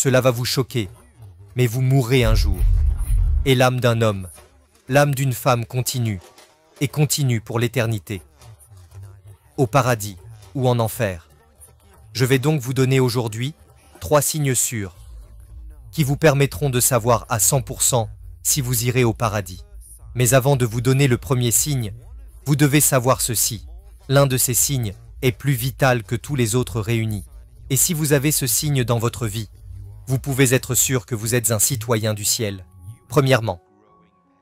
Cela va vous choquer, mais vous mourrez un jour. Et l'âme d'un homme, l'âme d'une femme continue, et continue pour l'éternité. Au paradis ou en enfer. Je vais donc vous donner aujourd'hui 3 signes sûrs qui vous permettront de savoir à 100% si vous irez au paradis. Mais avant de vous donner le premier signe, vous devez savoir ceci. L'un de ces signes est plus vital que tous les autres réunis. Et si vous avez ce signe dans votre vie, vous pouvez être sûr que vous êtes un citoyen du ciel. Premièrement,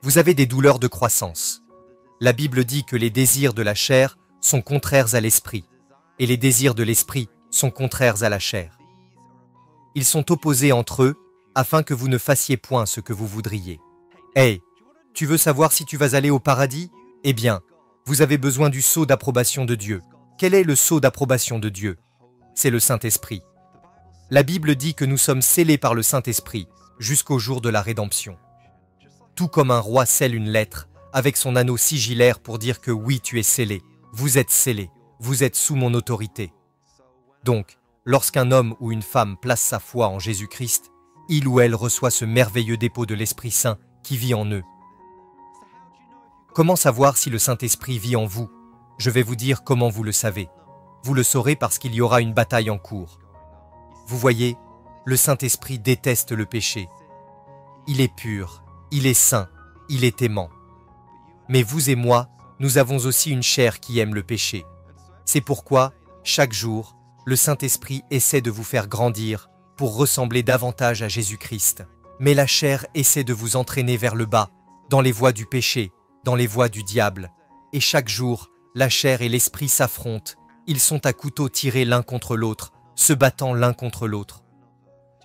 vous avez des douleurs de croissance. La Bible dit que les désirs de la chair sont contraires à l'esprit, et les désirs de l'esprit sont contraires à la chair. Ils sont opposés entre eux afin que vous ne fassiez point ce que vous voudriez. Hey, tu veux savoir si tu vas aller au paradis? Eh bien, vous avez besoin du sceau d'approbation de Dieu. Quel est le sceau d'approbation de Dieu? C'est le Saint-Esprit. La Bible dit que nous sommes scellés par le Saint-Esprit jusqu'au jour de la rédemption. Tout comme un roi scelle une lettre avec son anneau sigillaire pour dire que oui, tu es scellé, vous êtes scellé, vous êtes sous mon autorité. Donc, lorsqu'un homme ou une femme place sa foi en Jésus-Christ, il ou elle reçoit ce merveilleux dépôt de l'Esprit Saint qui vit en eux. Comment savoir si le Saint-Esprit vit en vous? Je vais vous dire comment vous le savez. Vous le saurez parce qu'il y aura une bataille en cours. Vous voyez, le Saint-Esprit déteste le péché. Il est pur, il est saint, il est aimant. Mais vous et moi, nous avons aussi une chair qui aime le péché. C'est pourquoi, chaque jour, le Saint-Esprit essaie de vous faire grandir pour ressembler davantage à Jésus-Christ. Mais la chair essaie de vous entraîner vers le bas, dans les voies du péché, dans les voies du diable. Et chaque jour, la chair et l'esprit s'affrontent. Ils sont à couteau tiré l'un contre l'autre, se battant l'un contre l'autre.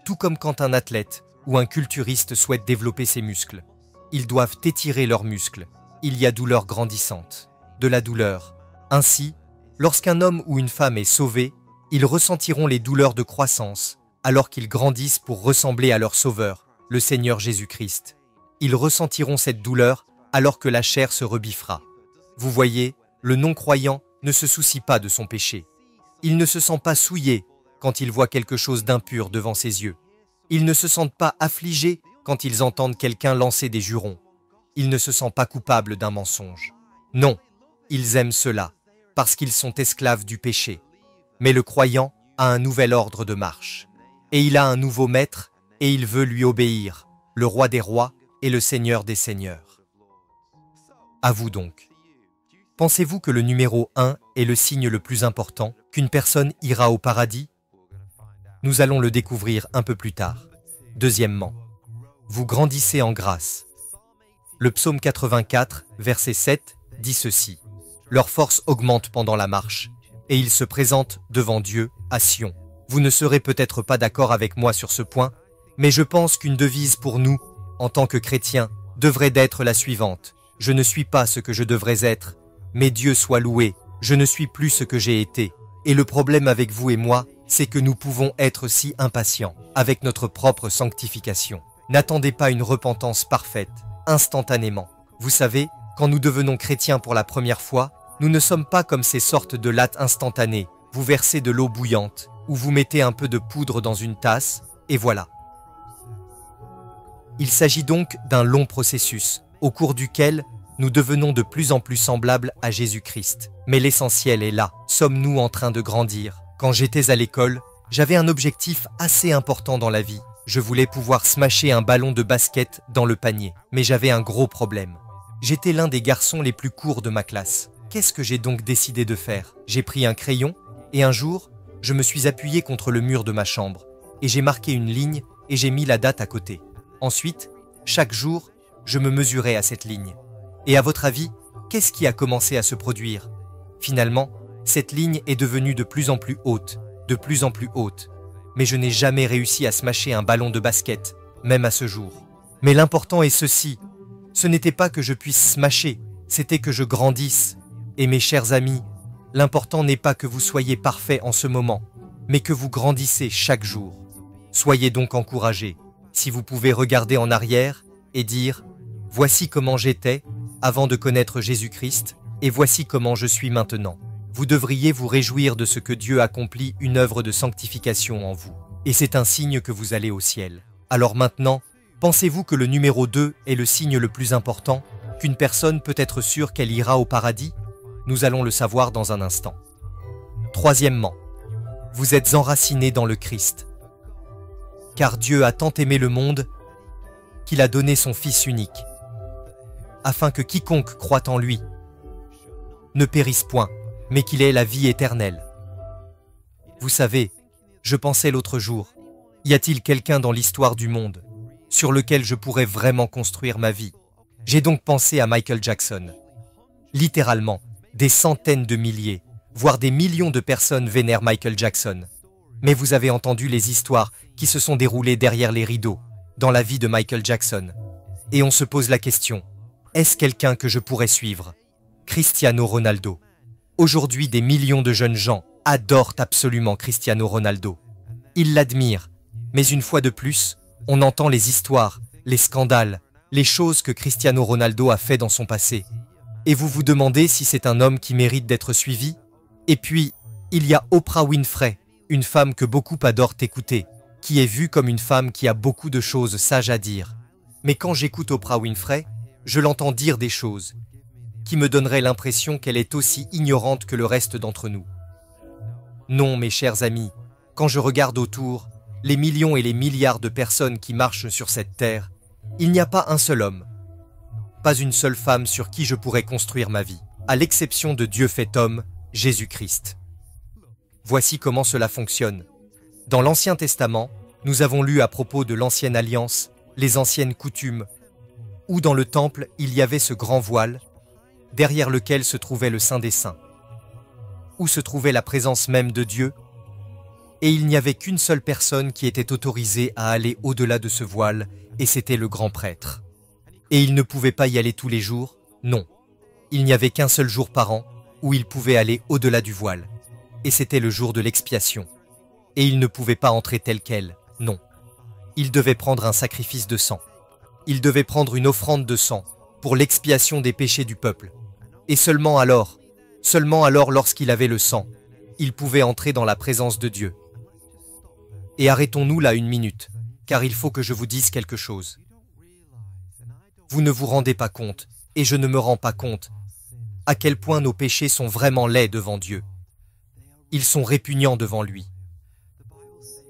Tout comme quand un athlète ou un culturiste souhaite développer ses muscles. Ils doivent étirer leurs muscles. Il y a douleur grandissante, de la douleur. Ainsi, lorsqu'un homme ou une femme est sauvé, ils ressentiront les douleurs de croissance, alors qu'ils grandissent pour ressembler à leur Sauveur, le Seigneur Jésus-Christ. Ils ressentiront cette douleur alors que la chair se rebiffera. Vous voyez, le non-croyant ne se soucie pas de son péché. Il ne se sent pas souillé quand il voit quelque chose d'impur devant ses yeux. Ils ne se sentent pas affligés quand ils entendent quelqu'un lancer des jurons. Ils ne se sentent pas coupables d'un mensonge. Non, ils aiment cela, parce qu'ils sont esclaves du péché. Mais le croyant a un nouvel ordre de marche. Et il a un nouveau maître, et il veut lui obéir, le roi des rois et le seigneur des seigneurs. À vous donc. Pensez-vous que le numéro 1 est le signe le plus important, qu'une personne ira au paradis? Nous allons le découvrir un peu plus tard. Deuxièmement, vous grandissez en grâce. Le psaume 84, verset 7, dit ceci. Leur force augmente pendant la marche, et ils se présentent devant Dieu à Sion. Vous ne serez peut-être pas d'accord avec moi sur ce point, mais je pense qu'une devise pour nous, en tant que chrétiens, devrait être la suivante. Je ne suis pas ce que je devrais être, mais Dieu soit loué, je ne suis plus ce que j'ai été. Et le problème avec vous et moi, c'est que nous pouvons être si impatients avec notre propre sanctification. N'attendez pas une repentance parfaite, instantanément. Vous savez, quand nous devenons chrétiens pour la première fois, nous ne sommes pas comme ces sortes de lattes instantanées. Vous versez de l'eau bouillante, ou vous mettez un peu de poudre dans une tasse, et voilà. Il s'agit donc d'un long processus, au cours duquel nous devenons de plus en plus semblables à Jésus-Christ. Mais l'essentiel est là. Sommes-nous en train de grandir? Quand j'étais à l'école, j'avais un objectif assez important dans la vie. Je voulais pouvoir smasher un ballon de basket dans le panier. Mais j'avais un gros problème. J'étais l'un des garçons les plus courts de ma classe. Qu'est-ce que j'ai donc décidé de faire? J'ai pris un crayon et un jour, je me suis appuyé contre le mur de ma chambre et j'ai marqué une ligne et j'ai mis la date à côté. Ensuite, chaque jour, je me mesurais à cette ligne. Et à votre avis, qu'est-ce qui a commencé à se produire? Finalement, cette ligne est devenue de plus en plus haute, de plus en plus haute. Mais je n'ai jamais réussi à smasher un ballon de basket, même à ce jour. Mais l'important est ceci. Ce n'était pas que je puisse smasher, c'était que je grandisse. Et mes chers amis, l'important n'est pas que vous soyez parfaits en ce moment, mais que vous grandissez chaque jour. Soyez donc encouragés. Si vous pouvez regarder en arrière et dire « Voici comment j'étais avant de connaître Jésus-Christ, et voici comment je suis maintenant ». Vous devriez vous réjouir de ce que Dieu accomplit une œuvre de sanctification en vous. Et c'est un signe que vous allez au ciel. Alors maintenant, pensez-vous que le numéro 2 est le signe le plus important, qu'une personne peut être sûre qu'elle ira au paradis? Nous allons le savoir dans un instant. Troisièmement, vous êtes enracinés dans le Christ. Car Dieu a tant aimé le monde qu'il a donné son Fils unique, afin que quiconque croit en lui ne périsse point, mais qu'il ait la vie éternelle. Vous savez, je pensais l'autre jour, y a-t-il quelqu'un dans l'histoire du monde sur lequel je pourrais vraiment construire ma vie? J'ai donc pensé à Michael Jackson. Littéralement, des centaines de milliers, voire des millions de personnes vénèrent Michael Jackson. Mais vous avez entendu les histoires qui se sont déroulées derrière les rideaux, dans la vie de Michael Jackson. Et on se pose la question, est-ce quelqu'un que je pourrais suivre? Cristiano Ronaldo. Aujourd'hui, des millions de jeunes gens adorent absolument Cristiano Ronaldo. Ils l'admirent, mais une fois de plus, on entend les histoires, les scandales, les choses que Cristiano Ronaldo a fait dans son passé. Et vous vous demandez si c'est un homme qui mérite d'être suivi? Et puis, il y a Oprah Winfrey, une femme que beaucoup adorent écouter, qui est vue comme une femme qui a beaucoup de choses sages à dire. Mais quand j'écoute Oprah Winfrey, je l'entends dire des choses qui me donneraient l'impression qu'elle est aussi ignorante que le reste d'entre nous. Non, mes chers amis, quand je regarde autour, les millions et les milliards de personnes qui marchent sur cette terre, il n'y a pas un seul homme, pas une seule femme sur qui je pourrais construire ma vie, à l'exception de Dieu fait homme, Jésus-Christ. Voici comment cela fonctionne. Dans l'Ancien Testament, nous avons lu à propos de l'Ancienne Alliance, les anciennes coutumes, où dans le temple il y avait ce grand voile, derrière lequel se trouvait le Saint des Saints, où se trouvait la présence même de Dieu, et il n'y avait qu'une seule personne qui était autorisée à aller au-delà de ce voile, et c'était le grand prêtre. Et il ne pouvait pas y aller tous les jours, non. Il n'y avait qu'un seul jour par an où il pouvait aller au-delà du voile, et c'était le jour de l'expiation. Et il ne pouvait pas entrer tel quel, non. Il devait prendre un sacrifice de sang. Il devait prendre une offrande de sang pour l'expiation des péchés du peuple. Et seulement alors lorsqu'il avait le sang, il pouvait entrer dans la présence de Dieu. Et arrêtons-nous là une minute, car il faut que je vous dise quelque chose. Vous ne vous rendez pas compte, et je ne me rends pas compte, à quel point nos péchés sont vraiment laids devant Dieu. Ils sont répugnants devant lui.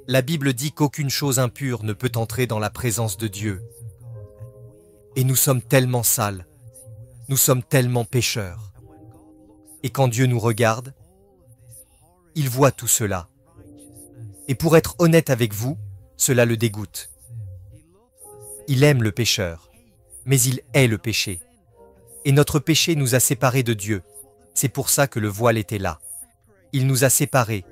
La Bible dit qu'aucune chose impure ne peut entrer dans la présence de Dieu. Et nous sommes tellement sales, nous sommes tellement pécheurs. Et quand Dieu nous regarde, il voit tout cela. Et pour être honnête avec vous, cela le dégoûte. Il aime le pécheur, mais il hait le péché. Et notre péché nous a séparés de Dieu. C'est pour ça que le voile était là. Il nous a séparés.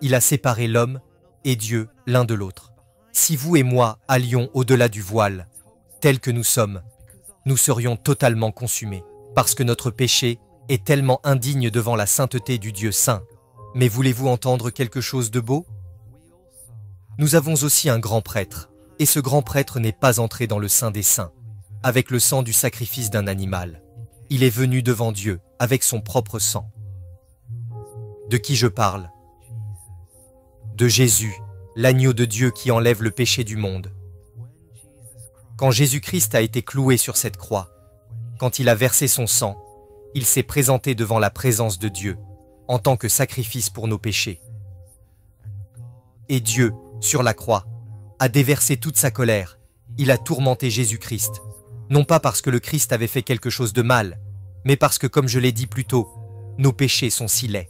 Il a séparé l'homme et Dieu l'un de l'autre. Si vous et moi allions au-delà du voile, tels que nous sommes, nous serions totalement consumés, parce que notre péché est tellement indigne devant la sainteté du Dieu saint. Mais voulez-vous entendre quelque chose de beau? Nous avons aussi un grand prêtre, et ce grand prêtre n'est pas entré dans le Saint des Saints, avec le sang du sacrifice d'un animal. Il est venu devant Dieu, avec son propre sang. De qui je parle? De Jésus, l'agneau de Dieu qui enlève le péché du monde. Quand Jésus-Christ a été cloué sur cette croix, quand il a versé son sang, il s'est présenté devant la présence de Dieu, en tant que sacrifice pour nos péchés. Et Dieu, sur la croix, a déversé toute sa colère. Il a tourmenté Jésus-Christ, non pas parce que le Christ avait fait quelque chose de mal, mais parce que, comme je l'ai dit plus tôt, nos péchés sont si laids.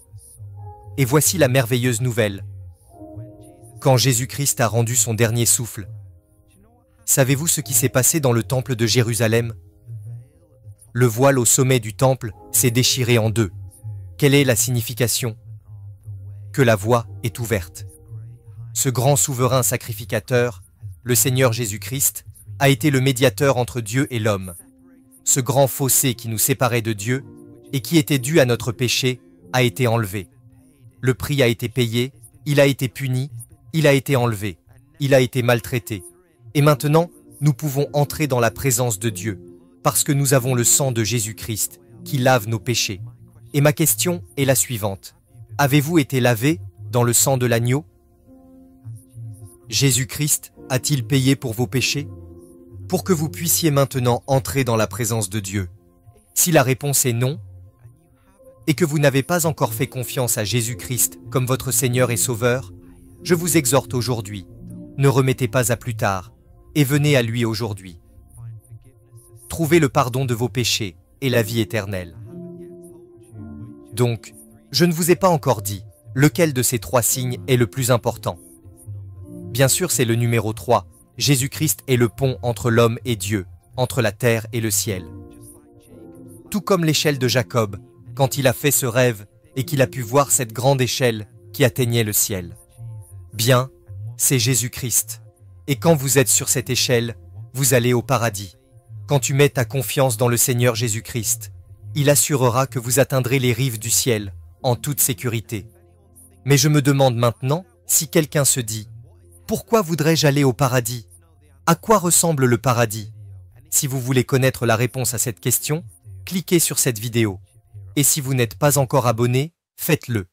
Et voici la merveilleuse nouvelle. Quand Jésus-Christ a rendu son dernier souffle, savez-vous ce qui s'est passé dans le temple de Jérusalem? Le voile au sommet du temple s'est déchiré en deux. Quelle est la signification? Que la voie est ouverte. Ce grand souverain sacrificateur, le Seigneur Jésus-Christ, a été le médiateur entre Dieu et l'homme. Ce grand fossé qui nous séparait de Dieu et qui était dû à notre péché a été enlevé. Le prix a été payé, il a été puni, il a été enlevé, il a été maltraité. Et maintenant, nous pouvons entrer dans la présence de Dieu, parce que nous avons le sang de Jésus-Christ qui lave nos péchés. Et ma question est la suivante. Avez-vous été lavé dans le sang de l'agneau? Jésus-Christ a-t-il payé pour vos péchés? Pour que vous puissiez maintenant entrer dans la présence de Dieu. Si la réponse est non, et que vous n'avez pas encore fait confiance à Jésus-Christ comme votre Seigneur et Sauveur, je vous exhorte aujourd'hui, ne remettez pas à plus tard, et venez à lui aujourd'hui. Trouvez le pardon de vos péchés et la vie éternelle. Donc, je ne vous ai pas encore dit lequel de ces 3 signes est le plus important. Bien sûr, c'est le numéro 3. Jésus-Christ est le pont entre l'homme et Dieu, entre la terre et le ciel. Tout comme l'échelle de Jacob, quand il a fait ce rêve et qu'il a pu voir cette grande échelle qui atteignait le ciel. Bien, c'est Jésus-Christ. Et quand vous êtes sur cette échelle, vous allez au paradis. Quand tu mets ta confiance dans le Seigneur Jésus-Christ, il assurera que vous atteindrez les rives du ciel en toute sécurité. Mais je me demande maintenant si quelqu'un se dit « Pourquoi voudrais-je aller au paradis? À quoi ressemble le paradis ?» Si vous voulez connaître la réponse à cette question, cliquez sur cette vidéo. Et si vous n'êtes pas encore abonné, faites-le.